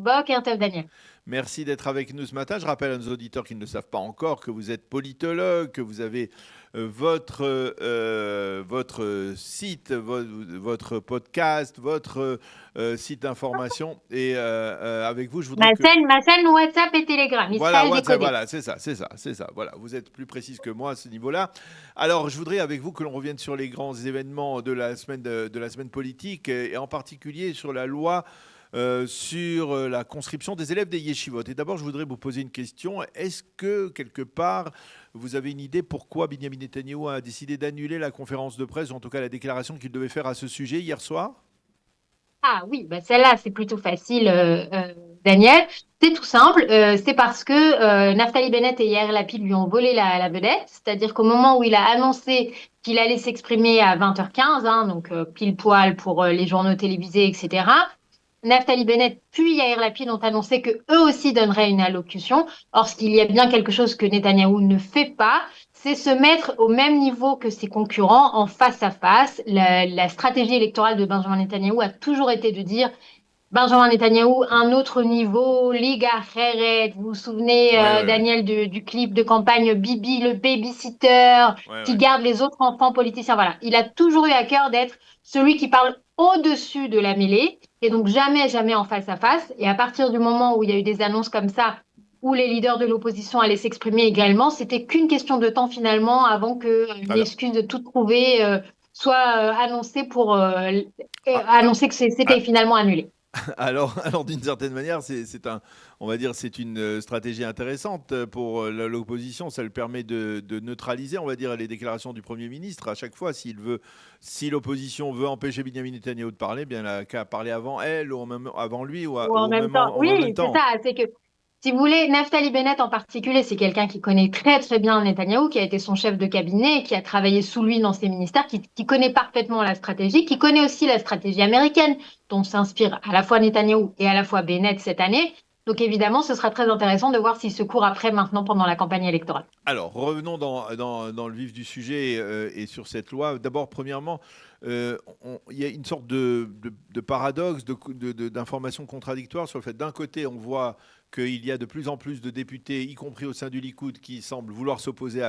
Boker Tov Daniel. Merci d'être avec nous ce matin. Je rappelle à nos auditeurs qui ne le savent pas encore que vous êtes politologue, que vous avez votre site, votre podcast, votre site d'information. Et avec vous, je voudrais que... Ma scène WhatsApp et Telegram, Voilà, Israël WhatsApp, décodé. voilà, c'est ça. Voilà, vous êtes plus précise que moi à ce niveau-là. Alors, je voudrais avec vous que l'on revienne sur les grands événements de la semaine politique et en particulier sur la loi sur la conscription des élèves des yeshivot. Et d'abord, je voudrais vous poser une question. Est-ce que, quelque part, vous avez une idée pourquoi Benjamin Netanyahou a décidé d'annuler la conférence de presse, ou en tout cas la déclaration qu'il devait faire à ce sujet hier soir? Ah oui, bah celle-là, c'est plutôt facile, Daniel. C'est tout simple. C'est parce que Naftali Bennett et Yair Lapid lui ont volé la vedette. C'est-à-dire qu'au moment où il a annoncé qu'il allait s'exprimer à 20h15, hein, donc pile poil pour les journaux télévisés, etc., Naftali Bennett puis Yair Lapid ont annoncé que eux aussi donneraient une allocution. Or, ce qu'il y a bien quelque chose que Netanyahou ne fait pas, c'est se mettre au même niveau que ses concurrents en face à face. La stratégie électorale de Benjamin Netanyahou a toujours été de dire Benjamin Netanyahou, un autre niveau, Liga Heret, vous vous souvenez, Oui, oui, oui. Daniel, du clip de campagne Bibi, le babysitter, Ouais, qui ouais. garde les autres enfants politiciens. Voilà, il a toujours eu à cœur d'être celui qui parle au-dessus de la mêlée, et donc jamais, jamais en face à face. Et à partir du moment où il y a eu des annonces comme ça, où les leaders de l'opposition allaient s'exprimer également, c'était qu'une question de temps finalement avant que Alors, l'excuse de tout trouver soit annoncée pour ah, annoncer que c'était ah, finalement annulé. alors d'une certaine manière, on va dire, c'est une stratégie intéressante pour l'opposition. Ça le permet de neutraliser, on va dire, les déclarations du Premier ministre. À chaque fois, si l'opposition veut empêcher Benjamin Netanyahu de parler, bien, elle n'a qu'à parler avant elle, ou avant lui, Ou en même temps. ou en même Oui, c'est temps. ça. C'est que, si vous voulez, Naftali Bennett en particulier, c'est quelqu'un qui connaît très très bien Netanyahou, qui a été son chef de cabinet, qui a travaillé sous lui dans ses ministères, qui connaît parfaitement la stratégie, qui connaît aussi la stratégie américaine, dont s'inspire à la fois Netanyahou et à la fois Bennett cette année. Donc évidemment, ce sera très intéressant de voir s'il se court après maintenant pendant la campagne électorale. Alors, revenons dans le vif du sujet et sur cette loi. D'abord, premièrement, il y a une sorte de paradoxe, d'informations contradictoires sur le fait, d'un côté, on voit qu'il y a de plus en plus de députés, y compris au sein du Likoud, qui semblent vouloir s'opposer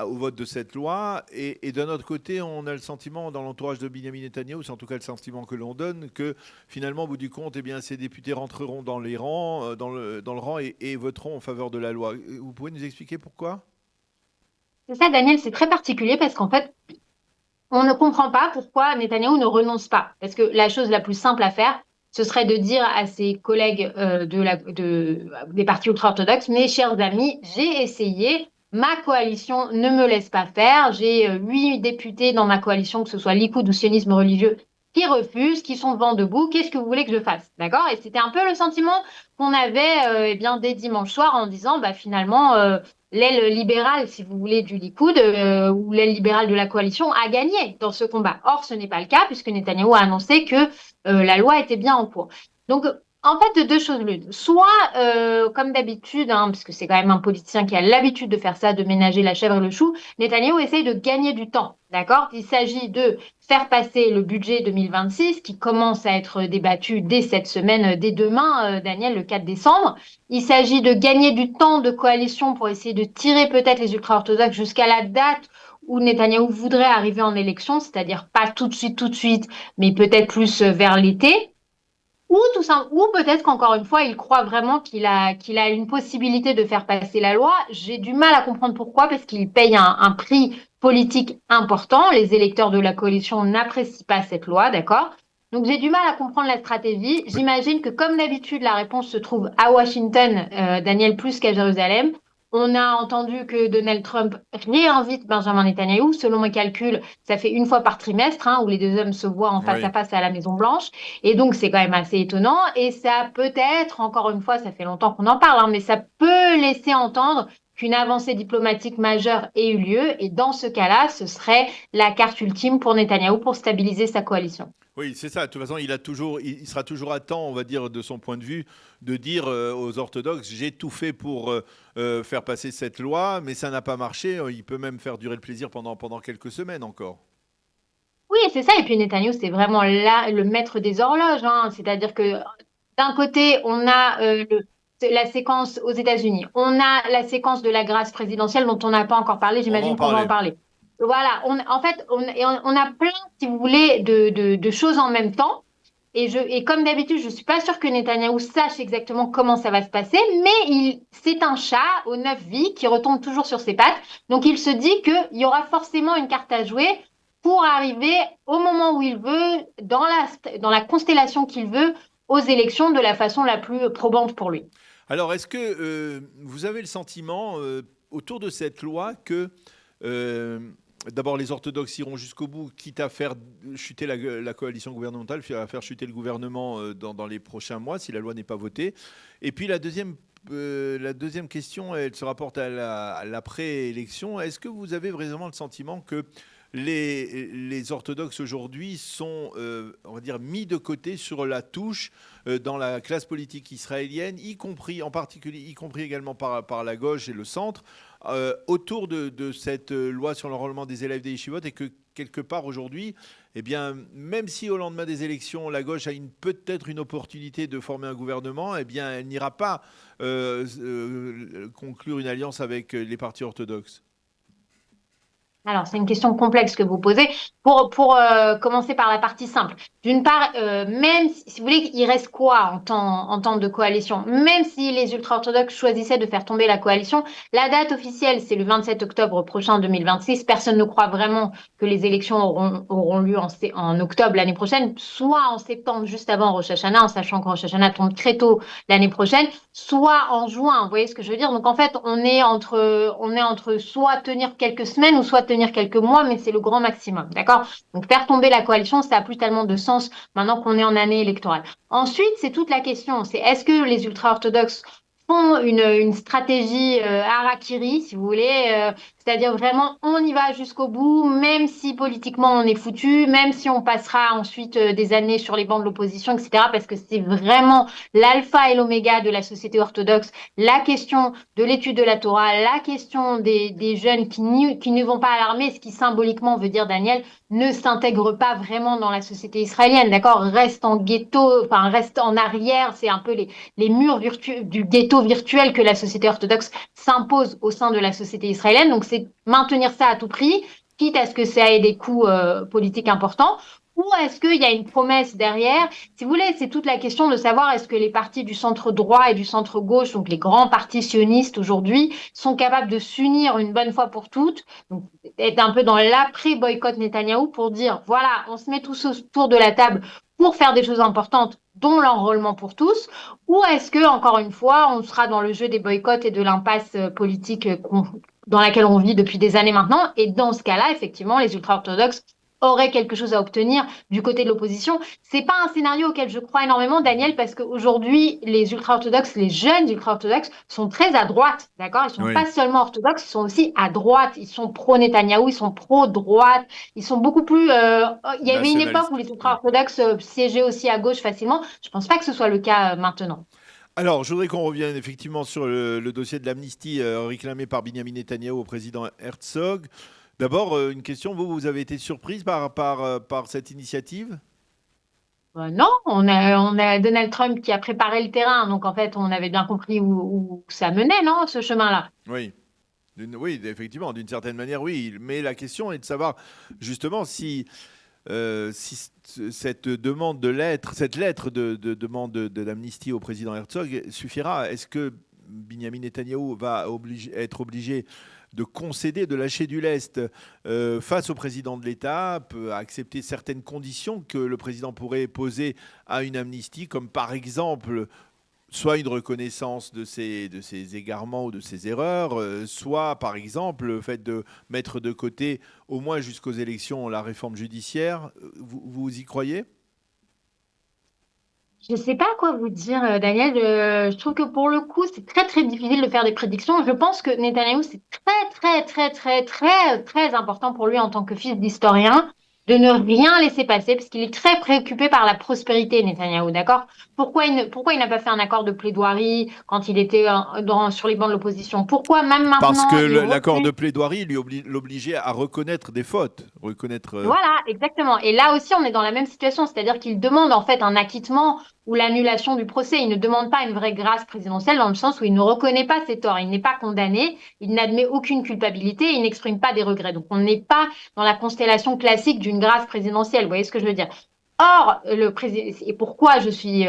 au vote de cette loi. Et d'un autre côté, on a le sentiment, dans l'entourage de Benjamin Netanyahou, c'est en tout cas le sentiment que l'on donne, que finalement, au bout du compte, eh bien, ces députés rentreront dans les rangs, dans le rang et voteront en faveur de la loi. Vous pouvez nous expliquer pourquoi? C'est ça, Daniel, c'est très particulier parce qu'en fait, on ne comprend pas pourquoi Netanyahou ne renonce pas. Parce que la chose la plus simple à faire, ce serait de dire à ses collègues des partis ultra-orthodoxes, mes chers amis, j'ai essayé, ma coalition ne me laisse pas faire, j'ai 8 députés dans ma coalition, que ce soit Likoud ou sionisme religieux, qui refusent, qui sont vent debout, qu'est-ce que vous voulez que je fasse? D'accord? Et c'était un peu le sentiment qu'on avait eh bien, dès dimanche soir en disant, bah, finalement, l'aile libérale, si vous voulez, du Likoud ou l'aile libérale de la coalition a gagné dans ce combat. Or, ce n'est pas le cas puisque Netanyahou a annoncé que la loi était bien en cours. Donc, en fait, de deux choses l'une. Soit, comme d'habitude, hein, parce que c'est quand même un politicien qui a l'habitude de faire ça, de ménager la chèvre et le chou, Netanyahou essaye de gagner du temps. D'accord? Il s'agit de faire passer le budget 2026 qui commence à être débattu dès cette semaine, dès demain, Daniel, le 4 décembre. Il s'agit de gagner du temps de coalition pour essayer de tirer peut-être les ultra-orthodoxes jusqu'à la date où Netanyahou voudrait arriver en élection, c'est-à-dire pas tout de suite, mais peut-être plus vers l'été. Ou tout ça, ou peut-être qu'encore une fois, il croit vraiment qu'il a une possibilité de faire passer la loi. J'ai du mal à comprendre pourquoi, parce qu'il paye un prix politique important. Les électeurs de la coalition n'apprécient pas cette loi, d'accord? Donc j'ai du mal à comprendre la stratégie. J'imagine que comme d'habitude, la réponse se trouve à Washington, Daniel, plus qu'à Jérusalem. On a entendu que Donald Trump réinvite Benjamin Netanyahou. Selon mes calculs, ça fait une fois par trimestre, hein, où les deux hommes se voient en face à Oui. face à la Maison-Blanche. Et donc, c'est quand même assez étonnant. Et ça peut-être, encore une fois, ça fait longtemps qu'on en parle, hein, mais ça peut laisser entendre qu'une avancée diplomatique majeure ait eu lieu. Et dans ce cas-là, ce serait la carte ultime pour Netanyahou pour stabiliser sa coalition. Oui, c'est ça. De toute façon, il sera toujours à temps, on va dire, de son point de vue, de dire aux orthodoxes, j'ai tout fait pour faire passer cette loi, mais ça n'a pas marché. Il peut même faire durer le plaisir pendant quelques semaines encore. Oui, c'est ça. Et puis Netanyahou, c'est vraiment là le maître des horloges, hein. C'est-à-dire que d'un côté, on a la séquence aux États-Unis, on a la séquence de la grâce présidentielle dont on n'a pas encore parlé, On va en j'imagine qu'on va en parler. parler. Voilà, en fait, on a plein, si vous voulez, de choses en même temps. Et comme d'habitude, je ne suis pas sûre que Netanyahou sache exactement comment ça va se passer, mais c'est un chat aux 9 vies qui retombe toujours sur ses pattes. Donc il se dit qu'il y aura forcément une carte à jouer pour arriver au moment où il veut, dans la constellation qu'il veut, aux élections de la façon la plus probante pour lui. Alors, est-ce que vous avez le sentiment, autour de cette loi, que euh, d'abord les orthodoxes iront jusqu'au bout, quitte à faire chuter la coalition gouvernementale, à faire chuter le gouvernement dans les prochains mois, si la loi n'est pas votée. Et puis la deuxième question, elle se rapporte à l'après-élection. Est-ce que vous avez vraiment le sentiment que les orthodoxes aujourd'hui sont, on va dire, mis de côté sur la touche dans la classe politique israélienne, y compris en particulier, y compris également par la gauche et le centre, autour de cette loi sur l'enrôlement des élèves des yeshivot, et que quelque part aujourd'hui, eh bien, même si au lendemain des élections, la gauche a peut-être une opportunité de former un gouvernement, eh bien, elle n'ira pas conclure une alliance avec les partis orthodoxes. Alors, c'est une question complexe que vous posez. Pour commencer par la partie simple. D'une part, même si vous voulez, il reste quoi en temps de coalition? Même si les ultra-orthodoxes choisissaient de faire tomber la coalition, la date officielle, c'est le 27 octobre prochain 2026. Personne ne croit vraiment que les élections auront lieu en octobre l'année prochaine, soit en septembre, juste avant Rosh Hashanah, en sachant que Rosh Hashanah tombe très tôt l'année prochaine, soit en juin. Vous voyez ce que je veux dire? Donc, en fait, on est entre soit tenir quelques semaines ou soit tenir quelques mois, mais c'est le grand maximum. D'accord? Donc, faire tomber la coalition, ça n'a plus tellement de sens maintenant qu'on est en année électorale. Ensuite, c'est toute la question. C'est est-ce que les ultra-orthodoxes font une stratégie harakiri, si vous voulez, c'est-à-dire vraiment on y va jusqu'au bout, même si politiquement on est foutu, même si on passera ensuite des années sur les bancs de l'opposition, etc., parce que c'est vraiment l'alpha et l'oméga de la société orthodoxe, la question de l'étude de la Torah, la question des jeunes qui ne vont pas à l'armée, ce qui symboliquement veut dire, Daniel, ne s'intègre pas vraiment dans la société israélienne, d'accord? Reste en ghetto, enfin reste en arrière, c'est un peu les murs du ghetto virtuel que la société orthodoxe s'impose au sein de la société israélienne. Donc c'est maintenir ça à tout prix, quitte à ce que ça ait des coûts politiques importants. Ou est-ce qu'il y a une promesse derrière? Si vous voulez, c'est toute la question de savoir est-ce que les partis du centre droit et du centre gauche, donc les grands partis sionistes aujourd'hui, sont capables de s'unir une bonne fois pour toutes, donc être un peu dans l'après-boycott Netanyahou pour dire, voilà, on se met tous autour de la table pour faire des choses importantes, dont l'enrôlement pour tous, ou est-ce que, encore une fois, on sera dans le jeu des boycotts et de l'impasse politique dans laquelle on vit depuis des années maintenant? Et dans ce cas-là, effectivement, les ultra-orthodoxes auraient quelque chose à obtenir du côté de l'opposition. C'est pas un scénario auquel je crois énormément, Daniel, parce qu'aujourd'hui, les ultra-orthodoxes, les jeunes ultra-orthodoxes sont très à droite, d'accord? Ils sont Oui, pas seulement orthodoxes, ils sont aussi à droite. Ils sont pro-Netanyahou, ils sont pro-droite, ils sont beaucoup plus. Il y avait une époque où nationaliste. les Oui. ultra-orthodoxes siégeaient aussi à gauche facilement. Je pense pas que ce soit le cas maintenant. Alors, je voudrais qu'on revienne effectivement sur le dossier de l'amnistie réclamé par Benjamin Netanyahou au président Herzog. D'abord, une question, vous avez été surprise par cette initiative? Non, on a Donald Trump qui a préparé le terrain, donc en fait, on avait bien compris où ça menait, non, ce chemin-là. Oui. Oui, effectivement, d'une certaine manière, oui. Mais la question est de savoir justement si cette demande cette lettre de demande d'amnistie au président Herzog suffira. Est-ce que Benjamin Netanyahou va être obligé de concéder, de lâcher du lest face au président de l'État, peut accepter certaines conditions que le président pourrait poser à une amnistie, comme par exemple soit une reconnaissance de ses égarements ou de ses erreurs, soit par exemple le fait de mettre de côté, au moins jusqu'aux élections, la réforme judiciaire. Vous y croyez? Je ne sais pas quoi vous dire, Daniel. Je trouve que pour le coup, c'est très, très difficile de faire des prédictions. Je pense que Netanyahou, c'est très, très, très, très, très, très important pour lui en tant que fils d'historien de ne rien laisser passer parce qu'il est très préoccupé par la prospérité, Netanyahou, d'accord? Pourquoi il n'a pas fait un accord de plaidoirie quand il était sur les bancs de l'opposition? Pourquoi même Parce que maintenant il l'accord de refuse? plaidoirie l'obligeait à reconnaître des fautes, reconnaître. Voilà, exactement. Et là aussi, on est dans la même situation, c'est-à-dire qu'il demande en fait un acquittement ou l'annulation du procès. Il ne demande pas une vraie grâce présidentielle dans le sens où il ne reconnaît pas ses torts, il n'est pas condamné, il n'admet aucune culpabilité, il n'exprime pas des regrets. Donc on n'est pas dans la constellation classique d'une grâce présidentielle, vous voyez ce que je veux dire? Or, et pourquoi je suis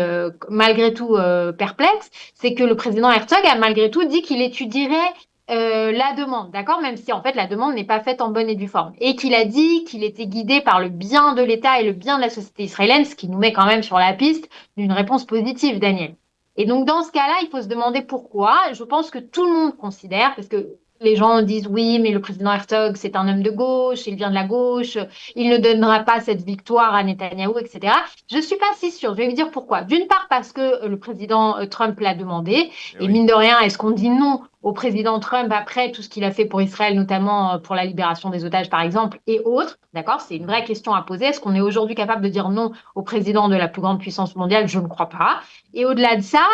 malgré tout perplexe, c'est que le président Herzog a malgré tout dit qu'il étudierait la demande, d'accord? Même si en fait la demande n'est pas faite en bonne et due forme. Et qu'il a dit qu'il était guidé par le bien de l'État et le bien de la société israélienne, ce qui nous met quand même sur la piste d'une réponse positive, Daniel. Et donc dans ce cas-là, il faut se demander pourquoi. Je pense que tout le monde considère, parce que les gens disent oui, mais le président Herzog, c'est un homme de gauche, il vient de la gauche, il ne donnera pas cette victoire à Netanyahou, etc. Je ne suis pas si sûre. Je vais vous dire pourquoi. D'une part, parce que le président Trump l'a demandé. Et mine de rien, est-ce qu'on dit non au président Trump après tout ce qu'il a fait pour Israël, notamment pour la libération des otages, par exemple, et autres? D'accord? C'est une vraie question à poser. Est-ce qu'on est aujourd'hui capable de dire non au président de la plus grande puissance mondiale? Je ne crois pas. Et au-delà de ça,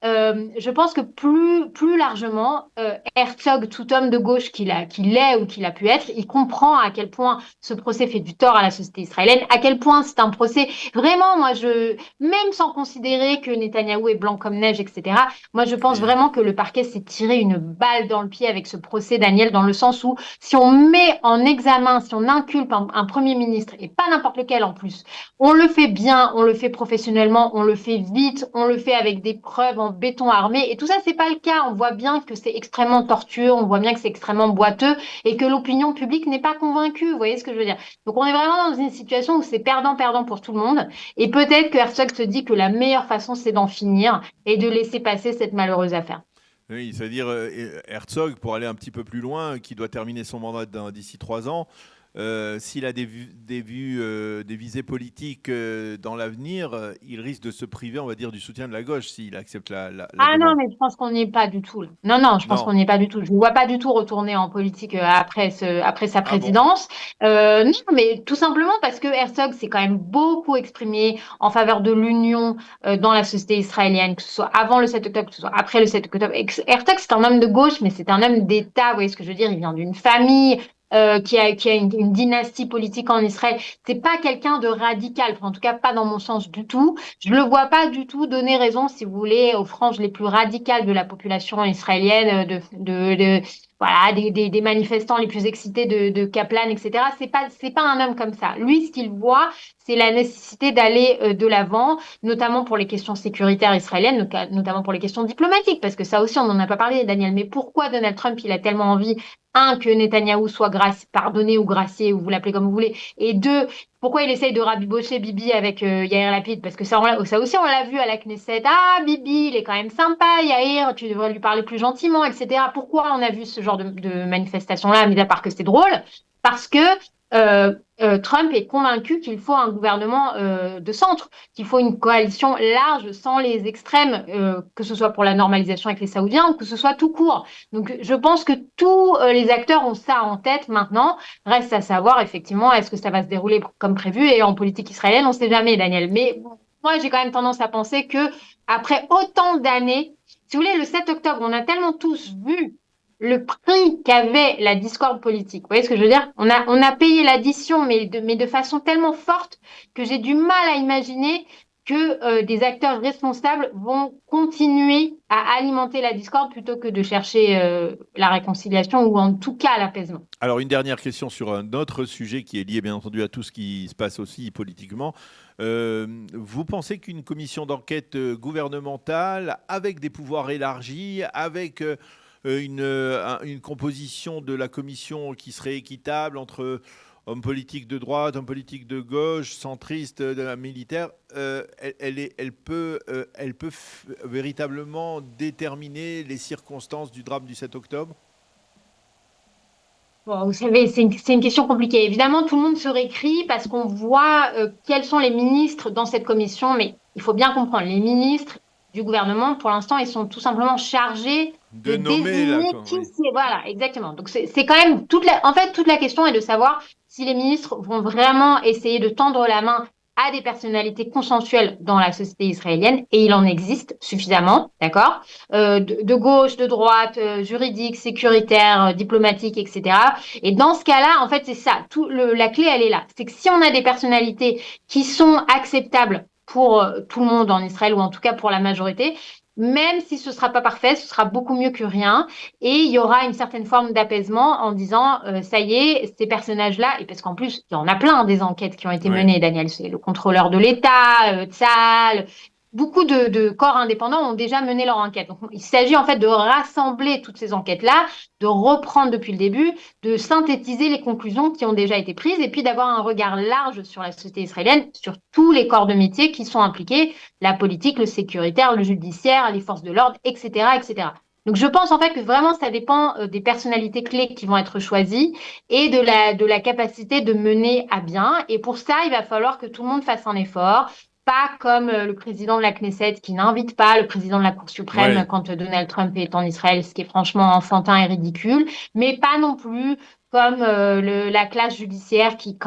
je pense que plus largement, Herzog, tout homme de gauche qu'il est ou qu'il a pu être, il comprend à quel point ce procès fait du tort à la société israélienne, à quel point c'est un procès, vraiment, même sans considérer que Netanyahou est blanc comme neige, etc., moi je pense vraiment que le parquet s'est tiré une balle dans le pied avec ce procès, Daniel, dans le sens où si on met en examen, si on inculpe un Premier ministre, et pas n'importe lequel en plus, on le fait bien, on le fait professionnellement, on le fait vite, on le fait avec des preuves en béton armé. Et tout ça, c'est pas le cas. On voit bien que c'est extrêmement tortueux, on voit bien que c'est extrêmement boiteux et que l'opinion publique n'est pas convaincue. Vous voyez ce que je veux dire? Donc on est vraiment dans une situation où c'est perdant-perdant pour tout le monde. Et peut-être que Herzog se dit que la meilleure façon, c'est d'en finir et de laisser passer cette malheureuse affaire. Oui, c'est-à-dire Herzog, pour aller un petit peu plus loin, qui doit terminer son mandat d'ici 3 ans, s'il a des visées politiques dans l'avenir, il risque de se priver, on va dire, du soutien de la gauche s'il accepte la Ah non, demande. mais je pense qu'on n'y est pas du tout, là. Non, je pense Non. qu'on n'y est pas du tout. Je ne vois pas du tout retourner en politique après sa Ah bon? présidence. Non, mais tout simplement parce que Herzog s'est quand même beaucoup exprimé en faveur de l'union dans la société israélienne, que ce soit avant le 7 octobre, que ce soit après le 7 octobre. Herzog, c'est un homme de gauche, mais c'est un homme d'État. Vous voyez ce que je veux dire? Il vient d'une famille qui a une dynastie politique en Israël. C'est pas quelqu'un de radical, enfin, en tout cas pas dans mon sens du tout. Je ne le vois pas du tout donner raison, si vous voulez, aux franges les plus radicales de la population israélienne, voilà, des manifestants les plus excités de Kaplan, etc. C'est pas un homme comme ça. Lui, ce qu'il voit, c'est la nécessité d'aller de l'avant, notamment pour les questions sécuritaires israéliennes, notamment pour les questions diplomatiques, parce que ça aussi, on n'en a pas parlé, Daniel. Mais pourquoi Donald Trump, il a tellement envie, un, que Netanyahou soit pardonné ou gracié, ou vous l'appelez comme vous voulez, et deux, pourquoi il essaye de rabibocher Bibi avec Yair Lapid? Parce que ça aussi, on l'a vu à la Knesset. Ah, Bibi, il est quand même sympa, Yair, tu devrais lui parler plus gentiment, etc. Pourquoi on a vu ce genre de manifestation-là, mis à part que c'est drôle? Parce que Trump est convaincu qu'il faut un gouvernement de centre, qu'il faut une coalition large sans les extrêmes, que ce soit pour la normalisation avec les Saoudiens ou que ce soit tout court. Donc je pense que tous les acteurs ont ça en tête maintenant. Reste à savoir effectivement est-ce que ça va se dérouler comme prévu. Et en politique israélienne, on ne sait jamais, Daniel. Mais bon, moi, j'ai quand même tendance à penser que après autant d'années, si vous voulez, le 7 octobre, on a tellement tous vu le prix qu'avait la discorde politique. Vous voyez ce que je veux dire? On a payé l'addition, mais de façon tellement forte que j'ai du mal à imaginer que des acteurs responsables vont continuer à alimenter la discorde plutôt que de chercher la réconciliation ou en tout cas l'apaisement. Alors, une dernière question sur un autre sujet qui est lié, bien entendu, à tout ce qui se passe aussi politiquement. Vous pensez qu'une commission d'enquête gouvernementale, avec des pouvoirs élargis, avec une composition de la commission qui serait équitable entre hommes politiques de droite, hommes politiques de gauche, centristes, militaires, elle peut véritablement déterminer les circonstances du drame du 7 octobre? Bon, vous savez, c'est une question compliquée. Évidemment, tout le monde se récrie parce qu'on voit quels sont les ministres dans cette commission, mais il faut bien comprendre, les ministres du gouvernement, pour l'instant, ils sont tout simplement chargés de De nommer, là, désigner quoi, qui oui. c'est. Voilà, exactement. Donc, c'est quand même en fait, toute la question est de savoir si les ministres vont vraiment essayer de tendre la main à des personnalités consensuelles dans la société israélienne, et il en existe suffisamment, d'accord, de gauche, de droite, juridique, sécuritaire, diplomatique, etc. Et dans ce cas-là, en fait, c'est ça. La clé, elle est là. C'est que si on a des personnalités qui sont acceptables pour tout le monde en Israël, ou en tout cas pour la majorité. Même si ce ne sera pas parfait, ce sera beaucoup mieux que rien. Et il y aura une certaine forme d'apaisement en disant, ça y est, ces personnages-là, et parce qu'en plus, il y en a plein des enquêtes qui ont été Oui. menées, Daniel, c'est le contrôleur de l'État, Tzahal, beaucoup de corps indépendants ont déjà mené leur enquête. Donc, il s'agit en fait de rassembler toutes ces enquêtes-là, de reprendre depuis le début, de synthétiser les conclusions qui ont déjà été prises et puis d'avoir un regard large sur la société israélienne, sur tous les corps de métier qui sont impliqués, la politique, le sécuritaire, le judiciaire, les forces de l'ordre, etc., etc. Donc je pense en fait que vraiment ça dépend des personnalités clés qui vont être choisies et de la capacité de mener à bien. Et pour ça, il va falloir que tout le monde fasse un effort, pas comme le président de la Knesset qui n'invite pas le président de la Cour suprême Ouais. quand Donald Trump est en Israël, ce qui est franchement enfantin et ridicule, mais pas non plus comme la classe judiciaire qui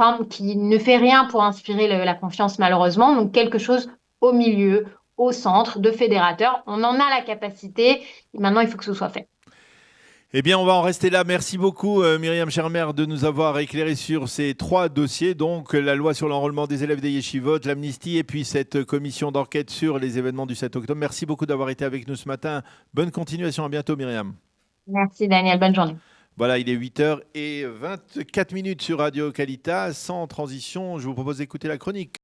ne fait rien pour inspirer la confiance malheureusement. Donc quelque chose au milieu, au centre, de fédérateur. On en a la capacité, et maintenant il faut que ce soit fait. Eh bien, on va en rester là. Merci beaucoup, Myriam Schermer, de nous avoir éclairé sur ces 3 dossiers. Donc, la loi sur l'enrôlement des élèves des yeshivot, l'amnistie et puis cette commission d'enquête sur les événements du 7 octobre. Merci beaucoup d'avoir été avec nous ce matin. Bonne continuation. À bientôt, Myriam. Merci Daniel, bonne journée. Voilà, il est 8h24 sur Radio Calita. Sans transition, je vous propose d'écouter la chronique.